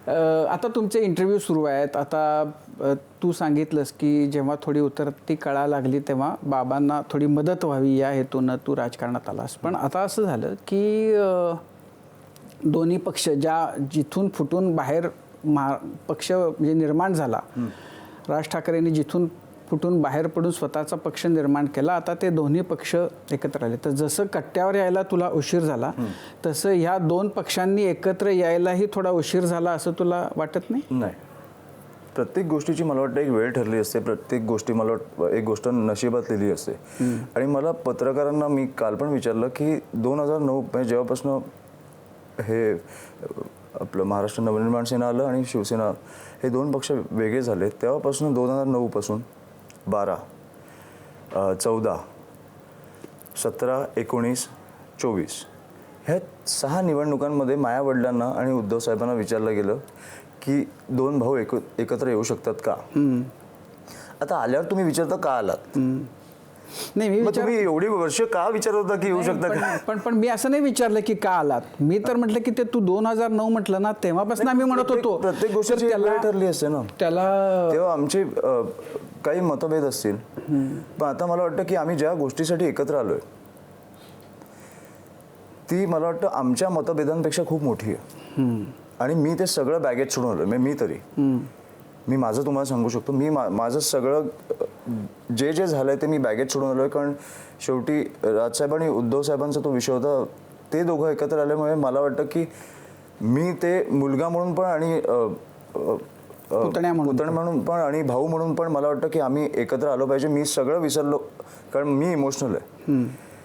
आता तुमचे इंटरव्ह्यू सुरू आहेत. आता तू सांगितलंस की जेव्हा थोडी उतरती कळा लागली तेव्हा बाबांना थोडी मदत व्हावी या हेतूनं तू राजकारणात आलास. पण आता असं झालं की दोन्ही पक्ष जिथून फुटून बाहेर पक्ष म्हणजे निर्माण झाला, राज ठाकरेंनी जिथून फुटून बाहेर पडून स्वतःचा पक्ष निर्माण केला, आता ते दोन्ही पक्ष एकत्र आले. तर जसं कट्ट्यावर यायला तुला उशीर झाला तसं ह्या दोन पक्षांनी एकत्र यायलाही थोडा उशीर झाला असं तुला वाटत नाही? नाही, प्रत्येक गोष्टीची मला वाटतं एक वेळ ठरली असते. प्रत्येक गोष्टी मला वाटतं एक गोष्ट नशिबात लिहिली असते. आणि मला पत्रकारांना मी काल पण विचारलं की 2009 म्हणजे जेव्हापासून हे आपलं महाराष्ट्र नवनिर्माण सेना आलं आणि शिवसेना हे दोन पक्ष वेगळे झाले तेव्हापासून 2009 पासून 12, 14, 17, 19, 24 ह्या 6 निवडणुकांमध्ये माझ्या वडिलांना आणि उद्धव साहेबांना विचारलं गेलं की दोन भाऊ एकत्र येऊ शकतात का? आता आल्यावर तुम्ही विचारता का आलात? नाही, तुम्ही एवढी वर्ष का विचारत होता की येऊ शकता का? पण मी असं नाही विचारलं की का आलात. मी तर म्हटलं की ते तू 2009 म्हटलं ना तेव्हापासून आम्ही म्हणत होतो. प्रत्येक गोष्टीची वेळ ठरली असते ना. तेव्हा आमचे काही मतभेद असतील, पण आता मला वाटतं की आम्ही ज्या गोष्टीसाठी एकत्र आलोय ती मला वाटतं आमच्या मतभेदांपेक्षा खूप मोठी आहे. आणि मी ते सगळं बॅगेज सोडून आलोय. मी तरी मी माझं तुम्हाला सांगू शकतो, मी माझं सगळं जे झालंय ते मी बॅगेज सोडून आलोय. कारण शेवटी राजसाहेब आणि उद्धव साहेबांचा तो विषय होता. ते दोघं एकत्र आल्यामुळे मला वाटतं की मी ते मुलगा म्हणून पण आणि पुतण्या म्हणून पण आणि भाऊ म्हणून पण मला वाटतं की आम्ही एकत्र आलो पाहिजे. मी सगळं विसरलो कारण मी इमोशनल आहे.